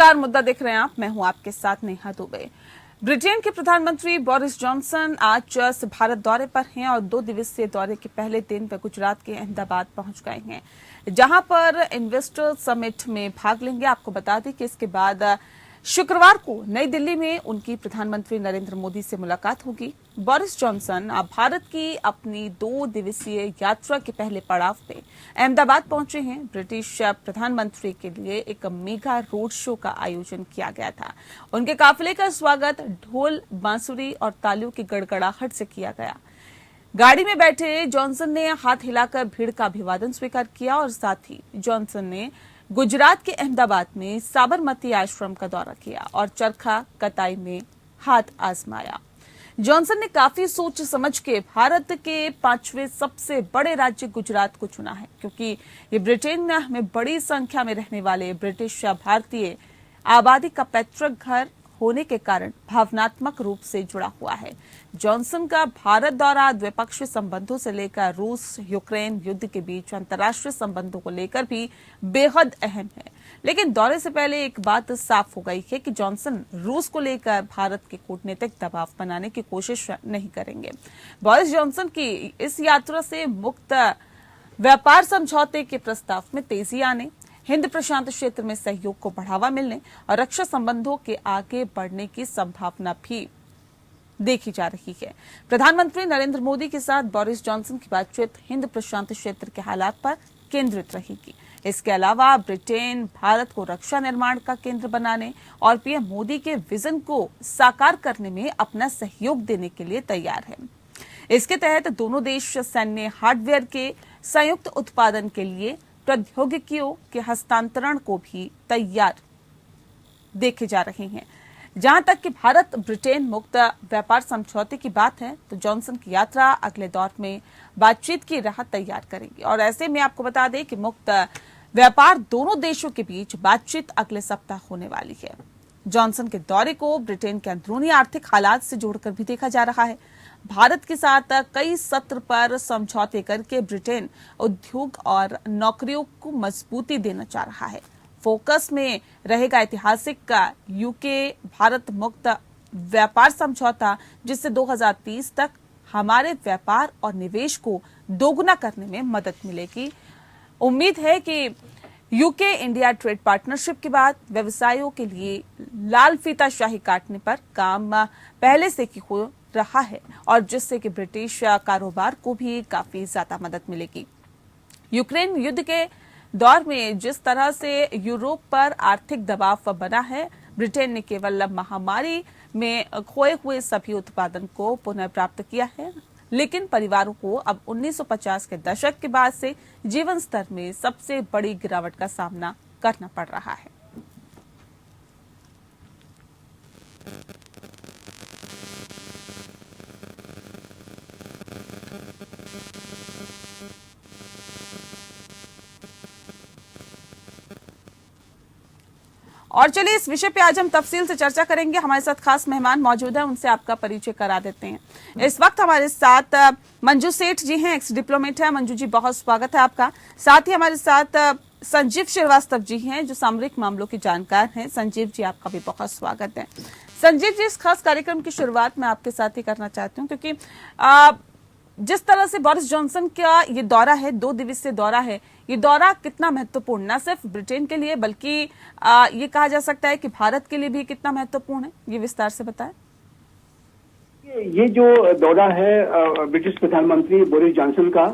नमस्कार, मुद्दा देख रहे हैं आप। मैं हूं आपके साथ नेहा दुबे। ब्रिटेन के प्रधानमंत्री बोरिस जॉनसन आज भारत दौरे पर हैं और 2 दिवसीय दौरे के पहले दिन वे गुजरात के अहमदाबाद पहुंच गए हैं, जहां पर इन्वेस्टर समिट में भाग लेंगे। आपको बता दें कि इसके बाद शुक्रवार को नई दिल्ली में उनकी प्रधानमंत्री नरेंद्र मोदी से मुलाकात होगी। बोरिस जॉनसन अब भारत की अपनी 2 दिवसीय यात्रा के पहले पड़ाव पे अहमदाबाद पहुंचे हैं। ब्रिटिश प्रधानमंत्री के लिए एक मेगा रोड शो का आयोजन किया गया था। उनके काफिले का स्वागत ढोल, बांसुरी और तालियों की गड़गड़ाहट से किया गया। गाड़ी में बैठे जॉनसन ने हाथ हिलाकर भीड़ का अभिवादन स्वीकार किया और साथ ही जॉनसन ने गुजरात के अहमदाबाद में साबरमती आश्रम का दौरा किया और चरखा कताई में हाथ आजमाया। जॉनसन ने काफी सोच समझ के भारत के 5वें सबसे बड़े राज्य गुजरात को चुना है, क्योंकि ये ब्रिटेन में बड़ी संख्या में रहने वाले ब्रिटिश भारतीय आबादी का पैतृक घर होने के कारण भावनात्मक रूप से जुड़ा हुआ है। जॉनसन का भारत दौरा द्विपक्षीय संबंधों से लेकर रूस यूक्रेन युद्ध के बीच अंतर्राष्ट्रीय संबंधों को लेकर भी बेहद अहम है। लेकिन दौरे से पहले एक बात साफ हो गई है कि जॉनसन रूस को लेकर भारत के कूटनीतिक दबाव बनाने की कोशिश नहीं करेंगे। बोरिस जॉनसन की इस यात्रा से मुक्त व्यापार समझौते के प्रस्ताव में तेजी आने, हिंद प्रशांत क्षेत्र में सहयोग को बढ़ावा मिलने और रक्षा संबंधों के आगे बढ़ने की संभावना भी देखी जा रही है। प्रधानमंत्री नरेंद्र मोदी के साथ बोरिस जॉनसन की बातचीत हिंद प्रशांत क्षेत्र के हालात पर केंद्रित रहेगी। इसके अलावा ब्रिटेन भारत को रक्षा निर्माण का केंद्र बनाने और पीएम मोदी के विजन को साकार करने में अपना सहयोग देने के लिए तैयार है। इसके तहत दोनों देश सैन्य हार्डवेयर के संयुक्त उत्पादन के लिए प्रौद्योगिकियों के हस्तांतरण को भी तैयार देखे जा रहे हैं। जहां तक कि भारत ब्रिटेन मुक्त व्यापार समझौते की बात है, तो जॉनसन की यात्रा अगले दौर में बातचीत की राह तैयार करेगी। और ऐसे में आपको बता दें कि मुक्त व्यापार दोनों देशों के बीच बातचीत अगले सप्ताह होने वाली है। जॉनसन के दौरे को ब्रिटेन के अंदरूनी आर्थिक हालात से जोड़कर भी देखा जा रहा है। भारत के साथ कई सत्र पर समझौते करके ब्रिटेन उद्योग और नौकरियों को मजबूती देना चाह रहा है। फोकस में रहेगा ऐतिहासिक यूके भारत मुक्त व्यापार समझौता, जिससे 2030 तक हमारे व्यापार और निवेश को दोगुना करने में मदद मिलेगी। उम्मीद है कि यूके इंडिया ट्रेड पार्टनरशिप के बाद व्यवसायों के लिए लाल फीता शाही काटने पर काम पहले से ही हो रहा है और जिससे कि ब्रिटिश कारोबार को भी काफी ज्यादा मदद मिलेगी। यूक्रेन युद्ध के दौर में जिस तरह से यूरोप पर आर्थिक दबाव बना है, ब्रिटेन ने केवल महामारी में खोए हुए सभी उत्पादन को पुनः प्राप्त किया है, लेकिन परिवारों को अब 1950 के दशक के बाद से जीवन स्तर में सबसे बड़ी गिरावट का सामना करना पड़ रहा है। और चलिए इस विषय पे आज हम तफसील से चर्चा करेंगे। हमारे साथ खास मेहमान मौजूद हैं, उनसे आपका परिचय करा देते हैं। इस वक्त हमारे साथ मंजू सेठ जी हैं, एक्स डिप्लोमेट है। मंजू जी, बहुत स्वागत है आपका। साथ ही हमारे साथ संजीव श्रीवास्तव जी हैं, जो सामरिक मामलों के जानकार हैं। संजीव जी, आपका भी बहुत स्वागत है। संजीव जी, इस खास कार्यक्रम की शुरुआत मैं आपके साथ ही करना चाहती हूँ, क्योंकि जिस तरह से बोरिस जॉनसन का ये दौरा है, 2 दिवसीय दौरा है, ये दौरा कितना महत्वपूर्ण न सिर्फ ब्रिटेन के लिए बल्कि ये कहा जा सकता है कि भारत के लिए भी कितना महत्वपूर्ण है, ये विस्तार से बताएं। ये जो दौरा है ब्रिटिश प्रधानमंत्री बोरिस जॉनसन का,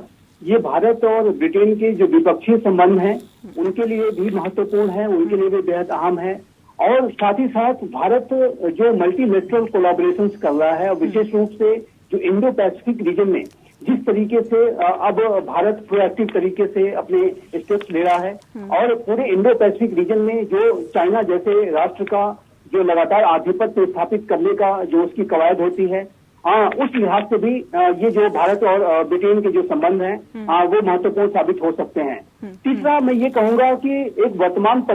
ये भारत और ब्रिटेन के जो द्विपक्षीय संबंध हैं उनके लिए भी महत्वपूर्ण है, उनके लिए भी बेहद अहम है। और साथ ही साथ भारत जो मल्टीलेटरल कोलैबोरेशंस कर रहा है, विशेष रूप से जो इंडो पैसिफिक रीजन में जिस तरीके से अब भारत प्रोएक्टिव तरीके से अपने स्टेप्स ले रहा है, और पूरे इंडो पैसिफिक रीजन में जो चाइना जैसे राष्ट्र का जो लगातार आधिपत्य स्थापित करने का जो उसकी कवायद होती है, उस लिहाज से भी ये जो भारत और ब्रिटेन के जो संबंध हैं वो महत्वपूर्ण साबित हो सकते हैं। तीसरा, मैं ये कहूंगा कि एक वर्तमान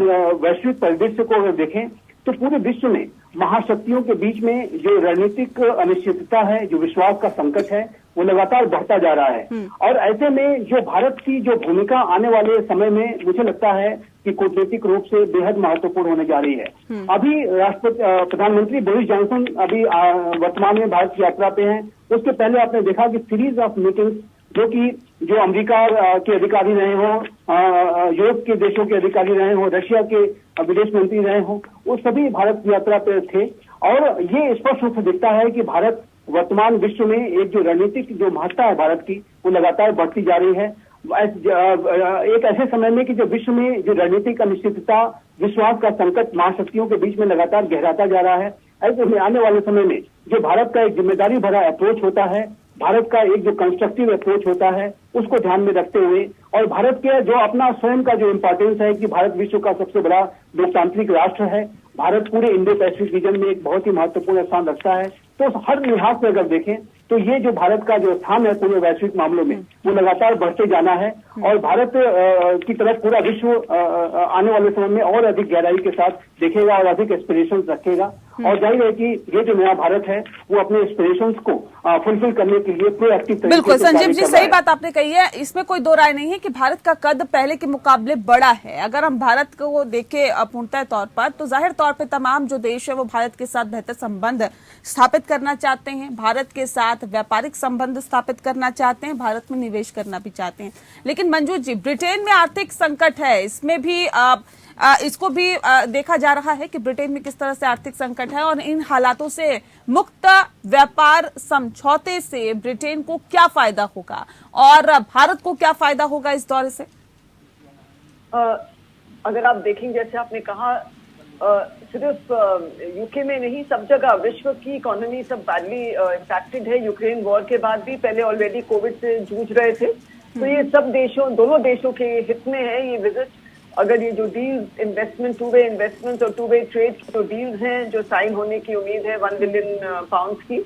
वैश्विक परिदृश्य को अगर देखें तो पूरे विश्व में महाशक्तियों के बीच में जो रणनीतिक अनिश्चितता है, जो विश्वास का संकट है, वो लगातार बढ़ता जा रहा है। और ऐसे में जो भारत की जो भूमिका आने वाले समय में मुझे लगता है कि कूटनीतिक रूप से बेहद महत्वपूर्ण होने जा रही है। अभी प्रधानमंत्री बोरिस जॉनसन अभी वर्तमान में भारत की यात्रा पे हैं। उसके पहले आपने देखा कि सीरीज ऑफ मीटिंग्स जो अमेरिका के अधिकारी रहे हों, यूरोप के देशों के अधिकारी रहे हों, रशिया के विदेश मंत्री रहे हों, वो सभी भारत की यात्रा पर थे। और ये स्पष्ट रूप से दिखता है कि भारत वर्तमान विश्व में एक जो रणनीतिक जो महत्ता है भारत की, वो लगातार बढ़ती जा रही है। एक ऐसे समय में कि जो विश्व में जो रणनीतिक अनिश्चितता, विश्वास का संकट महाशक्तियों के बीच में लगातार गहराता जा रहा है, ऐसे में आने वाले समय में जो भारत का एक जिम्मेदारी भरा अप्रोच होता है, भारत का एक जो कंस्ट्रक्टिव अप्रोच होता है, उसको ध्यान में रखते हुए और भारत के जो अपना स्वयं का जो इम्पोर्टेंस है कि भारत विश्व का सबसे बड़ा लोकतांत्रिक राष्ट्र है, भारत पूरे इंडो पैसिफिक रीजन में एक बहुत ही महत्वपूर्ण स्थान रखता है। तो हर लिहाज से अगर देखें तो ये जो भारत का जो स्थान है पूरे वैश्विक मामलों में, वो लगातार बढ़ते जाना है और भारत की तरफ पूरा विश्व आने वाले समय में और अधिक गहराई के साथ देखेगा और अधिक एस्पिरेशंस रखेगा। और जाहिर है कि ये जो नया भारत है वो अपने एस्पिरेशंस को फुलफिल करने के लिए प्रोएक्टिव तरीके से बिल्कुल संजीव जी, सही बात आपने कही है। इसमें कोई दो राय नहीं है कि भारत का कद पहले के मुकाबले बड़ा है। अगर हम भारत को देखें पूर्णतः तौर पर, तो जाहिर तौर पर तमाम जो देश है वो भारत के साथ बेहतर संबंध स्थापित करना चाहते हैं, भारत के साथ व्यापारिक संबंध स्थापित करना चाहते हैं, भारत में निवेश करना भी चाहते हैं। लेकिन मंजू जी, ब्रिटेन में आर्थिक संकट है, इसमें भी इसको भी देखा जा रहा है कि ब्रिटेन में किस तरह से आर्थिक संकट है और इन हालातों से मुक्त व्यापार समझौते से ब्रिटेन को क्या फायदा होगा और भारत को क्या फायदा होगा इस दौरे से? अगर आप देखेंगे, जैसे आपने कहा, सिर्फ यूके में नहीं, सब जगह विश्व की इकोनॉमी सब बैडली इम्पैक्टेड है। यूक्रेन वॉर के बाद भी पहले ऑलरेडी कोविड से जूझ रहे थे। तो ये सब देशों, दोनों देशों के हित में है ये विजिट। अगर ये जो deals, investment, two way investment और टू वे ट्रेड की जो डील्स हैं, जो साइन होने की उम्मीद है 1 बिलियन पाउंड की,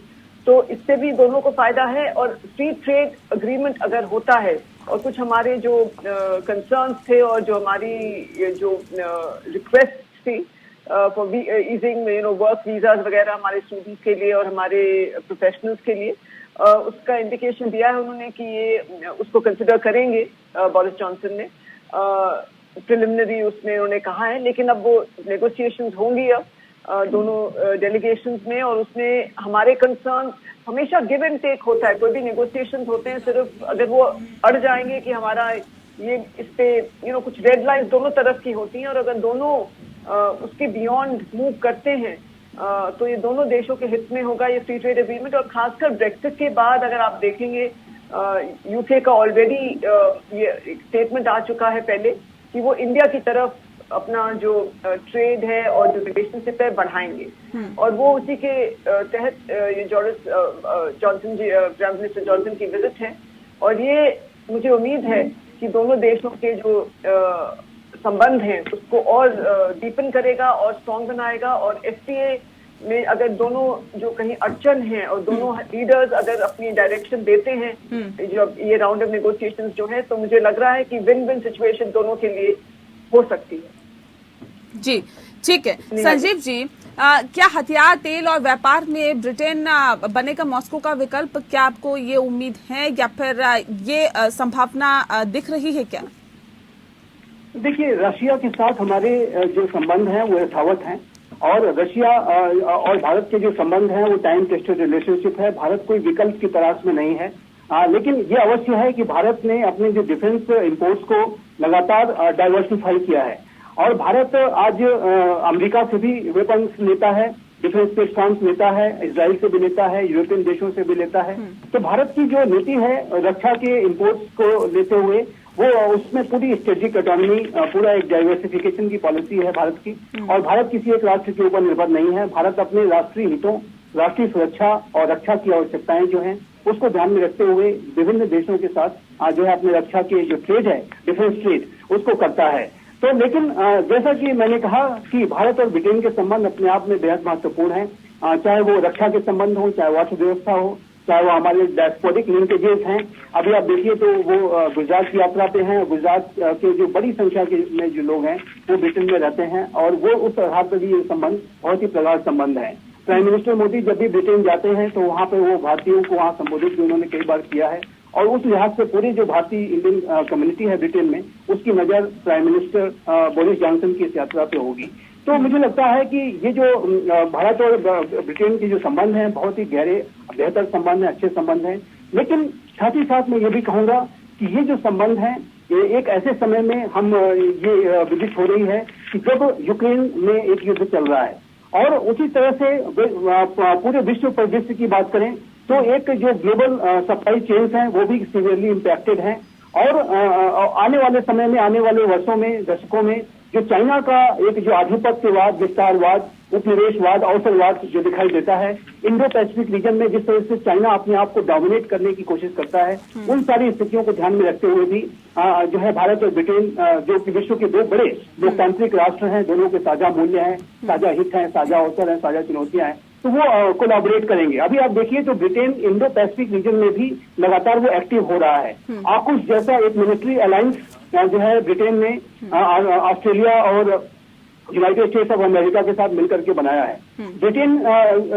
तो इससे भी दोनों को फायदा है। और फ्री ट्रेड अग्रीमेंट अगर होता है और कुछ हमारे जो कंसर्न्स थे और जो हमारी जो रिक्वेस्ट थी फॉर ईजिंग वर्क वीजाज वगैरह हमारे स्टूडेंट्स के लिए और हमारे प्रोफेशनल्स के लिए, उसका इंडिकेशन दिया है उन्होंने कि ये उसको कंसिडर करेंगे बोरिस जॉनसन ने। प्रिलिमिनरी उसमें उन्होंने कहा है, लेकिन अब वो नेगोशिएशंस होंगी अब दोनों डेलीगेशंस में, और उसमें हमारे कंसर्न हमेशा गिव एंड टेक होता है। कोई भी नेगोशिएशंस होते हैं, सिर्फ अगर वो अड़ जाएंगे कि हमारा ये इस पे कुछ रेड लाइन्स दोनों तरफ की होती हैं, और अगर दोनों उसके बियॉन्ड मूव करते हैं तो ये दोनों देशों के हित में होगा ये फ्री ट्रेड एग्रीमेंट। और खासकर ब्रेक्सिट के बाद अगर आप देखेंगे, यूके का ऑलरेडी ये स्टेटमेंट आ चुका है पहले कि वो इंडिया की तरफ अपना जो ट्रेड है और जो रिलेशनशिप है बढ़ाएंगे, और वो उसी के तहत ये जॉनसन जी, प्राइम मिनिस्टर जॉनसन की विजिट है। और ये मुझे उम्मीद है कि दोनों देशों के जो संबंध हैं उसको और डीपन करेगा और स्ट्रॉन्ग बनाएगा। और एफटीए में अगर दोनों जो कहीं अड़चन है और दोनों लीडर्स अगर अपनी डायरेक्शन देते हैं जो ये राउंड ऑफ नेगोशिएशंस जो है, तो मुझे लग रहा है कि विन विन सिचुएशन दोनों के लिए हो सकती है। जी ठीक है। संजीव जी, क्या हथियार, तेल और व्यापार में ब्रिटेन बनेगा मॉस्को का विकल्प? क्या आपको ये उम्मीद है या फिर ये संभावना दिख रही है क्या? देखिए, रशिया के साथ हमारे जो संबंध हैं वो यथावत हैं, और रशिया और भारत के जो संबंध हैं वो टाइम टेस्टेड रिलेशनशिप है। भारत कोई विकल्प की तलाश में नहीं है। लेकिन ये अवश्य है कि भारत ने अपने जो डिफेंस इंपोर्ट्स को लगातार डाइवर्सिफाई किया है, और भारत आज अमेरिका से भी वेपन्स लेता है, डिफेंस प्लेटफॉर्म्स लेता है, इजराइल से भी लेता है, यूरोपियन देशों से भी लेता है। तो भारत की जो नीति है रक्षा के इंपोर्ट्स को लेते हुए, वो उसमें पूरी स्ट्रेटेजिक ऑटोनॉमी, पूरा एक डाइवर्सिफिकेशन की पॉलिसी है भारत की। और भारत किसी एक राष्ट्र के ऊपर निर्भर नहीं है। भारत अपने राष्ट्रीय हितों, राष्ट्रीय सुरक्षा और रक्षा की आवश्यकताएं जो हैं उसको ध्यान में रखते हुए विभिन्न देशों के साथ जो है अपने रक्षा के जो ट्रेड है, डिफेंस ट्रेड, उसको करता है। तो लेकिन जैसा कि मैंने कहा कि भारत और ब्रिटेन के संबंध अपने आप में बेहद महत्वपूर्ण है, चाहे वो रक्षा के संबंध हो, चाहे अर्थव्यवस्था हो, चाहे वो हमारे डायस्पोरिक लिंकेजेस हैं। अभी आप देखिए तो वो गुजरात की यात्रा पे हैं, गुजरात के जो बड़ी संख्या के में जो लोग हैं वो ब्रिटेन में रहते हैं और वो उस आधार पर भी ये संबंध बहुत ही प्रगाढ़ संबंध है। प्राइम मिनिस्टर मोदी जब भी ब्रिटेन जाते हैं तो वहाँ पे वो भारतीयों को वहाँ संबोधित भी उन्होंने कई बार किया है और उस लिहाज से पूरी जो भारतीय इंडियन कम्युनिटी है ब्रिटेन में, उसकी नजर प्राइम मिनिस्टर बोरिस जॉनसन की इस यात्रा पे होगी। तो मुझे लगता है कि ये जो भारत और ब्रिटेन के जो संबंध हैं बहुत ही गहरे, बेहतर संबंध हैं, अच्छे संबंध हैं। लेकिन साथ ही साथ मैं ये भी कहूंगा कि ये जो संबंध है ये एक ऐसे समय में हम ये विदित हो रही है कि जब यूक्रेन में एक युद्ध चल रहा है और उसी तरह से पूरे विश्व परिदृश्य की बात करें तो एक जो ग्लोबल सप्लाई चेन्स हैं वो भी सीवियरली इम्पैक्टेड हैं और आने वाले समय में, आने वाले वर्षों में, दशकों में जो चाइना का एक जो आधिपत्यवाद, विस्तारवाद, उपनिवेशवाद, अवसरवाद जो दिखाई देता है इंडो पैसिफिक रीजन में, जिस तरह से चाइना अपने आप को डोमिनेट करने की कोशिश करता है, उन सारी स्थितियों को ध्यान में रखते हुए भी जो है भारत और ब्रिटेन जो कि विश्व के दो बड़े लोकतांत्रिक राष्ट्र हैं, दोनों के साझा मूल्य हैं, साझा हित हैं, साझा अवसर हैं, साझा चुनौतियां हैं, तो वो कोलैबोरेट करेंगे। अभी आप देखिए तो ब्रिटेन इंडो पैसिफिक रीजन में भी लगातार वो एक्टिव हो रहा है। आकुश जैसा एक मिलिट्री अलायंस जो है ब्रिटेन ने ऑस्ट्रेलिया और यूनाइटेड स्टेट्स ऑफ अमेरिका के साथ मिलकर के बनाया है। ब्रिटेन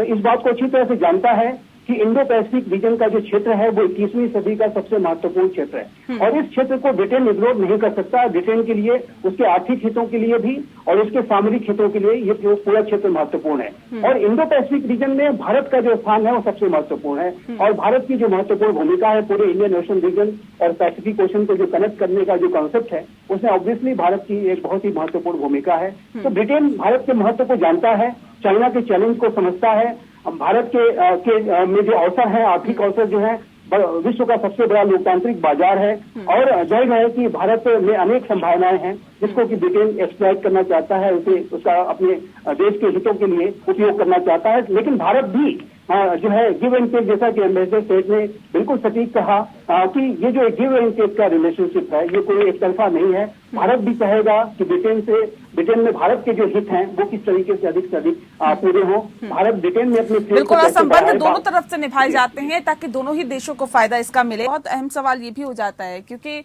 इस बात को अच्छी तरह से जानता है कि इंडो पैसिफिक रीजन का जो क्षेत्र है वो 21वीं सदी का सबसे महत्वपूर्ण क्षेत्र है और इस क्षेत्र को ब्रिटेन इग्नोर नहीं कर सकता। ब्रिटेन के लिए, उसके आर्थिक हितों के लिए भी और उसके सामरिक हितों के लिए ये पूरा क्षेत्र महत्वपूर्ण है और इंडो पैसिफिक रीजन में भारत का जो स्थान है वो सबसे महत्वपूर्ण है और भारत की जो महत्वपूर्ण भूमिका है पूरे इंडियन ओशन रीजन और पैसिफिक ओशन को जो कनेक्ट करने का जो कॉन्सेप्ट है उसमें ऑब्वियसली भारत की एक बहुत ही महत्वपूर्ण भूमिका है। तो ब्रिटेन भारत के महत्व को जानता है, चाइना के चैलेंज को समझता है, भारत के में जो अवसर है, आर्थिक अवसर जो है, विश्व का सबसे बड़ा लोकतांत्रिक बाजार है और जाहिर है कि भारत में अनेक संभावनाएं हैं जिसको कि ब्रिटेन एक्सप्लॉइट करना चाहता है, उसे उसका अपने देश के हितों के लिए उपयोग करना चाहता है। लेकिन भारत भी जो है गिव एंड टेक, जैसा कि एम्बेसडर स्टेट ने बिल्कुल सटीक कहा कि ये जो गिव एंड टेक का रिलेशनशिप है ये कोई एक तरफा नहीं है। भारत भी चाहेगा कि ब्रिटेन में भारत के जो हित हैं वो किस तरीके से अधिक पूरे हों। भारत ब्रिटेन में अपने बिल्कुल संबंध दोनों तरफ से निभाए जाते हैं ताकि दोनों ही देशों को फायदा इसका मिले। बहुत अहम सवाल ये भी हो जाता है क्योंकि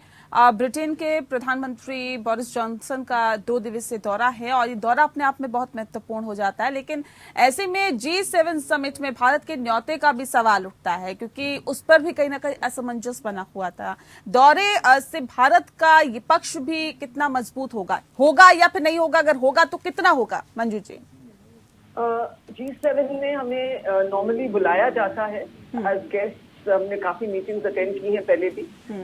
ब्रिटेन के प्रधानमंत्री बोरिस जॉनसन का 2 दिवसीय दौरा है और ये दौरा अपने आप में बहुत महत्वपूर्ण हो जाता है, लेकिन ऐसे में G7 समिट में भारत के न्योते का भी सवाल उठता है क्योंकि उस पर भी कहीं ना कहीं असमंजस बना हुआ था। दौरे से भारत का ये पक्ष भी कितना मजबूत होगा या फिर नहीं होगा? अगर होगा तो कितना होगा? मंजू जी, G7 में हमें नॉर्मली बुलाया जाता है एज गेस्ट। हमने काफी मीटिंग्स अटेंड की हैं पहले भी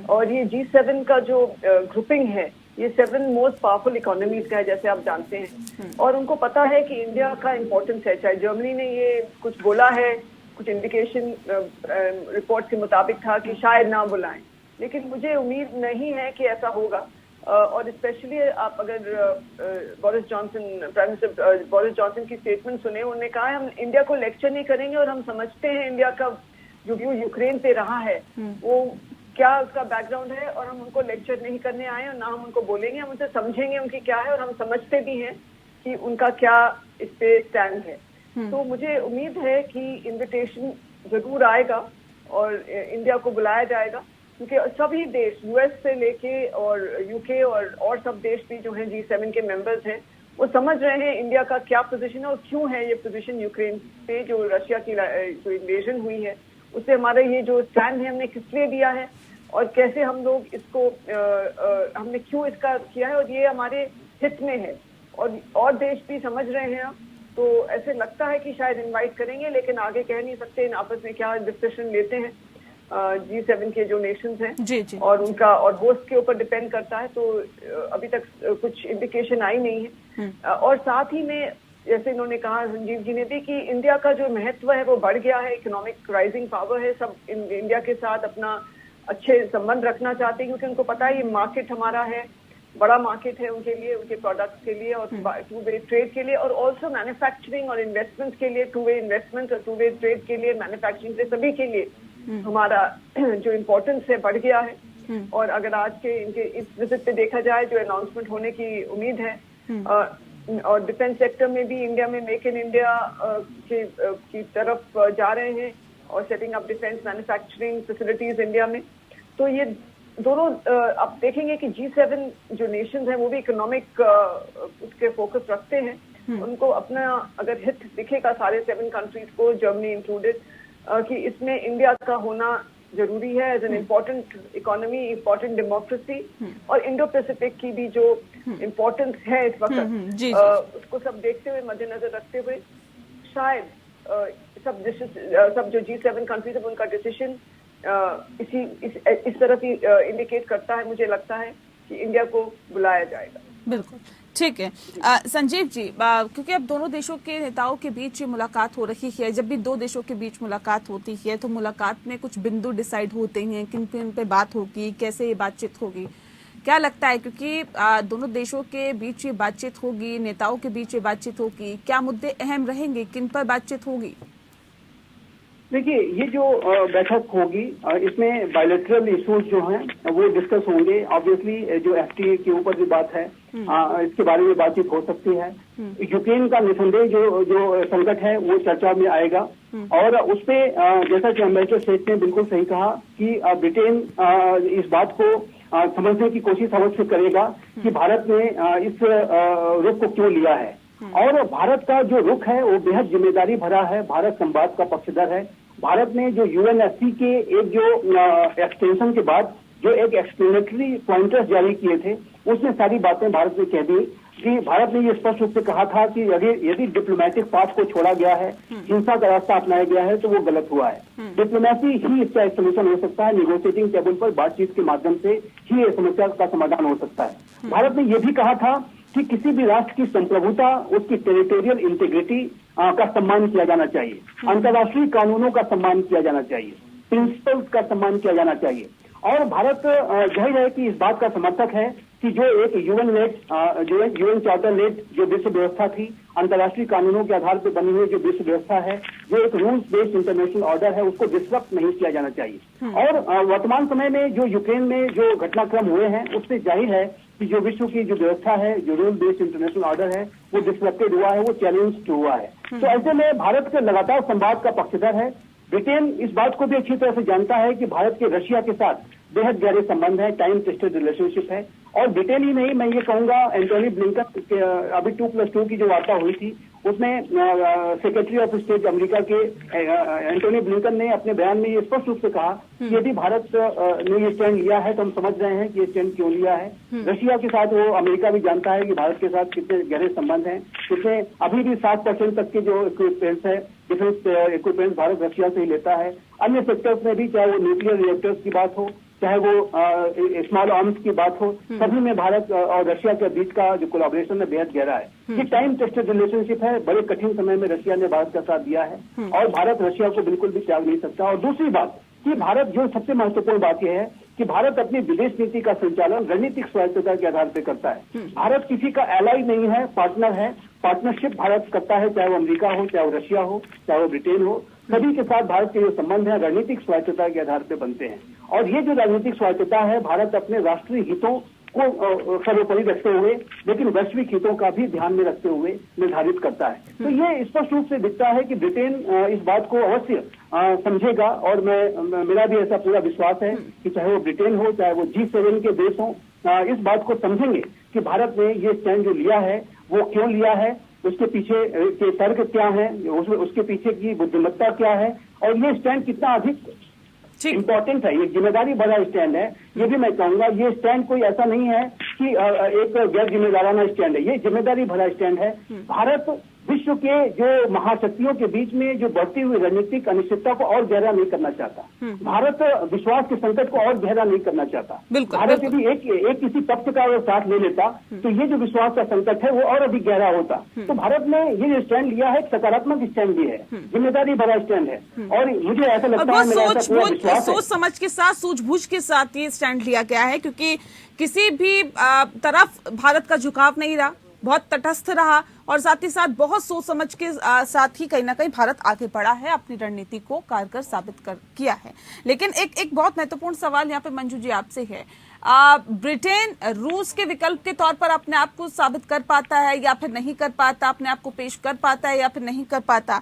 और ये G7 का जो ग्रुपिंग है ये 7 मोस्ट पावरफुल इकोनॉमीज का है जैसे आप जानते हैं और उनको पता है कि इंडिया का इम्पोर्टेंस है। चाहे जर्मनी ने ये कुछ बोला है, कुछ इंडिकेशन रिपोर्ट के मुताबिक था कि शायद ना बुलाएं, लेकिन मुझे उम्मीद नहीं है कि ऐसा होगा और स्पेशली आप अगर Boris Johnson, prime minister Boris Johnson की स्टेटमेंट सुने, उन्होंने कहा है हम इंडिया को लेक्चर नहीं करेंगे और हम समझते हैं इंडिया का जो व्यू यूक्रेन पे रहा है वो क्या उसका बैकग्राउंड है और हम उनको लेक्चर नहीं करने आए और ना हम उनको बोलेंगे, हम उनसे समझेंगे उनकी क्या है और हम समझते भी हैं कि उनका क्या इस पे स्टैंड है। तो मुझे उम्मीद है कि इनविटेशन जरूर आएगा और इंडिया को बुलाया जाएगा क्योंकि सभी देश यूएस से लेके और यूके और सब देश भी जो हैं G7 के मेंबर्स हैं वो समझ रहे हैं इंडिया का क्या पोजीशन है और क्यों है ये पोजीशन यूक्रेन पे जो रशिया की जो इन्वेजन हुई है उससे हमारा ये जो स्टैंड है हमने किस लिए दिया है और कैसे हम लोग इसको हमने क्यों इसका किया है और ये हमारे हित में है और देश भी समझ रहे हैं। तो ऐसे लगता है कि शायद इनवाइट करेंगे लेकिन आगे कह नहीं सकते इन आपस में क्या डिस्कशन लेते हैं G7 के जो नेशंस हैं जी। और उनका और होस्ट के ऊपर डिपेंड करता है। तो अभी तक कुछ इंडिकेशन आई नहीं है और साथ ही में जैसे इन्होंने कहा संजीव जी ने भी कि इंडिया का जो महत्व है वो बढ़ गया है, इकोनॉमिक राइजिंग पावर है, सब इंडिया के साथ अपना अच्छे संबंध रखना चाहते हैं क्योंकि उनको पता है ये मार्केट हमारा है, बड़ा मार्केट है उनके लिए, उनके प्रोडक्ट्स के लिए और टू वे ट्रेड के लिए और ऑल्सो मैन्युफैक्चरिंग और इन्वेस्टमेंट के लिए, टू वे इन्वेस्टमेंट और टू वे ट्रेड के लिए, मैन्युफैक्चरिंग के सभी के लिए हमारा जो इम्पोर्टेंस है बढ़ गया है। और अगर आज के इनके इस विजिट पे देखा जाए जो अनाउंसमेंट होने की उम्मीद है और डिफेंस सेक्टर में भी इंडिया में मेक इन इंडिया की तरफ जा रहे हैं और setting up defence manufacturing facilities India में। तो ये दोनों आप देखेंगे कि G7 जो नेशंस हैं वो भी इकोनॉमिक उसके फोकस रखते हैं। उनको अपना अगर हित दिखेगा सारे 7 कंट्रीज को, जर्मनी इंक्लूडेड, कि इसमें इंडिया का होना जरूरी है as an important economy, important democracy, और इंडो पैसिफिक की भी जो इम्पोर्टेंस है इस वक्त, उसको सब देखते हुए, मद्देनजर रखते हुए शायद सब जो G7 कंट्रीज है उनका डिसीजन इस तरफ ही इंडिकेट करता है। मुझे लगता है कि इंडिया को बुलाया जाएगा। बिल्कुल ठीक है। संजीव जी, क्योंकि अब दोनों देशों के नेताओं के बीच मुलाकात हो रही है, जब भी दो देशों के बीच मुलाकात होती है तो मुलाकात में कुछ बिंदु डिसाइड होते हैं, किन किन पे बात होगी, कैसे ये बातचीत होगी, क्या लगता है? क्योंकि दोनों देशों के बीच ये बातचीत होगी, नेताओं के बीच ये बातचीत होगी, क्या मुद्दे अहम रहेंगे, किन पर बातचीत होगी? देखिए, ये जो बैठक होगी इसमें बायलैटरल इश्यूज जो हैं वो डिस्कस होंगे। ऑब्वियसली जो FTA के ऊपर जो बात है इसके बारे में बातचीत हो सकती है। यूक्रेन का निसंदेह जो संकट है वो चर्चा में आएगा, और उसपे जैसा कि एम्बेसडर सेठ ने बिल्कुल सही कहा कि ब्रिटेन इस बात को समझने की कोशिश अवश्य करेगा कि भारत ने इस रुख को क्यों लिया है, और भारत का जो रुख है वो बेहद जिम्मेदारी भरा है। भारत संवाद का पक्षधर है। भारत ने जो UNSC के एक जो एक्सटेंशन के बाद जो एक एक्सप्लेनेटरी पॉइंटर्स जारी किए थे, उसमें सारी बातें भारत ने कह दी कि भारत ने ये स्पष्ट रूप से कहा था कि यदि डिप्लोमेटिक पाथ को छोड़ा गया है, हिंसा का रास्ता अपनाया गया है, तो वो गलत हुआ है। डिप्लोमेसी ही इसका एक सोल्यूशन हो सकता है। निगोशिएटिंग टेबल पर बातचीत के माध्यम से ही ये समस्या का समाधान हो सकता है। भारत ने यह भी कहा था कि किसी भी राष्ट्र की संप्रभुता, उसकी टेरिटोरियल इंटीग्रिटी का सम्मान किया जाना चाहिए, अंतर्राष्ट्रीय कानूनों का सम्मान किया जाना चाहिए, प्रिंसिपल्स का सम्मान किया जाना चाहिए। और भारत जाहिर है कि इस बात का समर्थक है कि जो एक UN चार्टर लेड जो विश्व व्यवस्था थी, अंतर्राष्ट्रीय कानूनों के आधार पर बनी हुई जो विश्व व्यवस्था है, जो एक रूल्स बेस्ड इंटरनेशनल ऑर्डर है, उसको डिस्टर्ब नहीं किया जाना चाहिए। और वर्तमान समय में जो यूक्रेन में जो घटनाक्रम हुए हैं उससे जाहिर है कि जो विश्व की जो व्यवस्था है, जो रूल बेस्ड इंटरनेशनल ऑर्डर है, वो डिस्टर्बेड हुआ है, वो चैलेंज हुआ है। तो ऐसे में भारत के लगातार संवाद का पक्षधर है। ब्रिटेन इस बात को भी अच्छी तरह से जानता है कि भारत के रशिया के साथ बेहद गहरे संबंध है, टाइम टेस्टेड रिलेशनशिप है। और ब्रिटेन ही नहीं, मैं ये कहूंगा एंटोनी ब्लिंकन अभी 2+2 की जो वार्ता हुई थी उसमें सेक्रेटरी ऑफ स्टेट अमेरिका के एंटोनी ब्लिंकन ने अपने बयान में ये स्पष्ट रूप से कहा कि यदि भारत ने ये स्टैंड लिया है तो हम समझ रहे हैं कि ये स्टैंड क्यों लिया है। रशिया के साथ वो अमेरिका भी जानता है कि भारत के साथ कितने गहरे संबंध हैं, कितने अभी भी 7% तक के जो इक्विपमेंट्स है, डिफेंस इक्विपमेंट्स भारत रशिया से ही लेता है। अन्य सेक्टर्स में भी, चाहे वो न्यूक्लियर रिएक्टर्स की बात हो, चाहे वो स्मॉल आर्म्स की बात हो, सभी में भारत और रशिया के बीच का जो कोलैबोरेशन है बेहद गहरा है। ये टाइम टेस्टेड रिलेशनशिप है। बड़े कठिन समय में रशिया ने भारत का साथ दिया है और भारत रशिया को बिल्कुल भी त्याग नहीं सकता। और दूसरी बात कि भारत, जो सबसे महत्वपूर्ण बात यह है कि भारत अपनी विदेश नीति का संचालन रणनीतिक स्वायत्तता के आधार पर करता है। भारत किसी का एलाई नहीं है, पार्टनर है। पार्टनरशिप भारत करता है, चाहे वो अमेरिका हो, चाहे वो रशिया हो, चाहे वो ब्रिटेन हो, सभी के साथ भारत के जो संबंध है रणनीतिक स्वायत्तता के आधार पर बनते हैं। और ये जो राजनीतिक स्वायत्तता है, भारत अपने राष्ट्रीय हितों को सर्वोपरि रखते हुए लेकिन वैश्विक हितों का भी ध्यान में रखते हुए निर्धारित करता है। तो ये स्पष्ट रूप से दिखता है कि ब्रिटेन इस बात को अवश्य समझेगा, और मेरा भी ऐसा पूरा विश्वास है कि चाहे वो ब्रिटेन हो, चाहे वो G7 के देश हों, इस बात को समझेंगे कि भारत ने ये स्टैंड जो लिया है वो क्यों लिया है, उसके पीछे के तर्क क्या है, उसके पीछे की बुद्धिमत्ता क्या है, और ये स्टैंड कितना अधिक इम्पोर्टेंट है। ये जिम्मेदारी भरा स्टैंड है। ये भी मैं कहूंगा, ये स्टैंड कोई ऐसा नहीं है कि एक गैर जिम्मेदाराना स्टैंड है। ये जिम्मेदारी भरा स्टैंड है। भारत विश्व के जो महाशक्तियों के बीच में जो बढ़ती हुई रणनीतिक अनिश्चितता को और गहरा नहीं करना चाहता। भारत विश्वास के संकट को और गहरा नहीं करना चाहता। भारत यदि एक किसी पक्ष का साथ ले लेता तो ये जो विश्वास का संकट है वो और अधिक गहरा होता। तो भारत ने ये जो स्टैंड लिया है एक सकारात्मक स्टैंड भी है, जिम्मेदारी भरा स्टैंड है। और मुझे ऐसा लगता है, मेरा ऐसा पूरा विश्वास है, सोच समझ के साथ, सूझबूझ के साथ ये स्टैंड लिया गया है, क्योंकि किसी भी तरफ भारत का झुकाव नहीं रहा। बहुत तटस्थ रहा और साथ ही साथ बहुत सोच समझ के साथ ही कहीं ना कहीं भारत आगे बढ़ा है, अपनी रणनीति को कारगर साबित किया है। लेकिन एक बहुत महत्वपूर्ण सवाल यहाँ पे मंजू जी आपसे है, ब्रिटेन रूस के विकल्प के तौर पर अपने आप को साबित कर पाता है या फिर नहीं कर पाता, अपने आप को पेश कर पाता है या फिर नहीं कर पाता,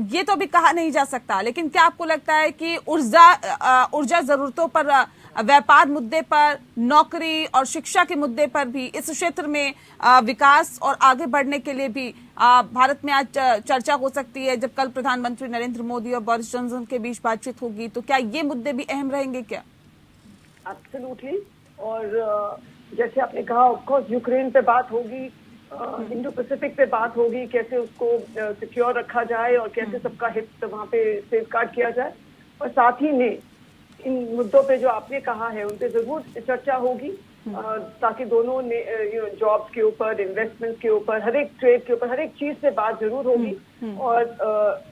ये तो अभी कहा नहीं जा सकता। लेकिन क्या आपको लगता है कि ऊर्जा जरूरतों पर, व्यापार मुद्दे पर, नौकरी और शिक्षा के मुद्दे पर भी, इस क्षेत्र में विकास और आगे बढ़ने के लिए भी भारत में आज चर्चा हो सकती है? जब कल प्रधानमंत्री नरेंद्र मोदी और बोरिस जॉनसन के बीच बातचीत होगी तो क्या ये मुद्दे भी अहम रहेंगे क्या? एब्सोल्युटली। और जैसे आपने कहा, ऑफ कोर्स यूक्रेन पे बात होगी, इंडो पैसिफिक पे बात होगी, कैसे उसको सिक्योर रखा जाए और कैसे सबका हित वहाँ पे सेफगार्ड किया जाए। और साथ ही में इन मुद्दों पे जो आपने कहा है उन पे जरूर चर्चा होगी, ताकि दोनों ने जॉब्स के ऊपर, इन्वेस्टमेंट के ऊपर, हर एक ट्रेड के ऊपर, हर एक चीज पे बात जरूर होगी। और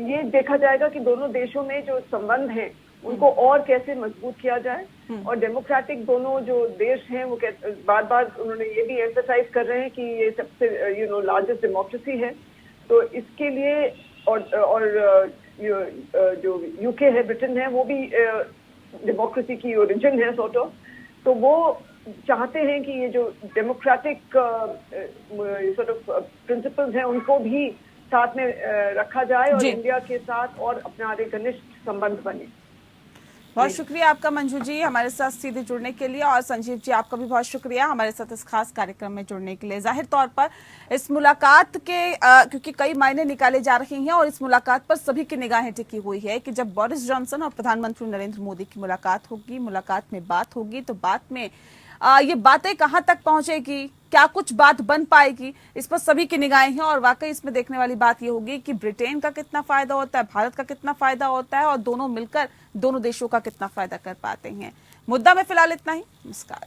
ये देखा जाएगा कि दोनों देशों में जो संबंध हैं उनको और कैसे मजबूत किया जाए। और डेमोक्रेटिक दोनों जो देश हैं वो बार बार उन्होंने ये भी एम्फसाइज कर रहे हैं कि ये सबसे लार्जेस्ट डेमोक्रेसी है। तो इसके लिए और जो यूके है, ब्रिटेन है, वो भी डेमोक्रेसी की ओरिजिन है सॉर्ट ऑफ। तो वो चाहते हैं कि ये जो डेमोक्रेटिक सॉर्ट ऑफ प्रिंसिपल्स हैं उनको भी साथ में रखा जाए और इंडिया के साथ और अपना घनिष्ठ संबंध बने। बहुत शुक्रिया आपका मंजू जी हमारे साथ सीधे जुड़ने के लिए, और संजीव जी आपका भी बहुत शुक्रिया हमारे साथ इस खास कार्यक्रम में जुड़ने के लिए। जाहिर तौर पर इस मुलाकात के क्योंकि कई मायने निकाले जा रहे हैं और इस मुलाकात पर सभी की निगाहें टिकी हुई है कि जब बोरिस जॉनसन और प्रधानमंत्री नरेंद्र मोदी की मुलाकात होगी, मुलाकात में बात होगी, तो बात में ये बातें कहां तक पहुंचेगी, क्या कुछ बात बन पाएगी, इस पर सभी की निगाहें हैं। और वाकई इसमें देखने वाली बात ये होगी कि ब्रिटेन का कितना फायदा होता है, भारत का कितना फायदा होता है और दोनों मिलकर दोनों देशों का कितना फायदा कर पाते हैं। मुद्दा में फिलहाल इतना ही। नमस्कार।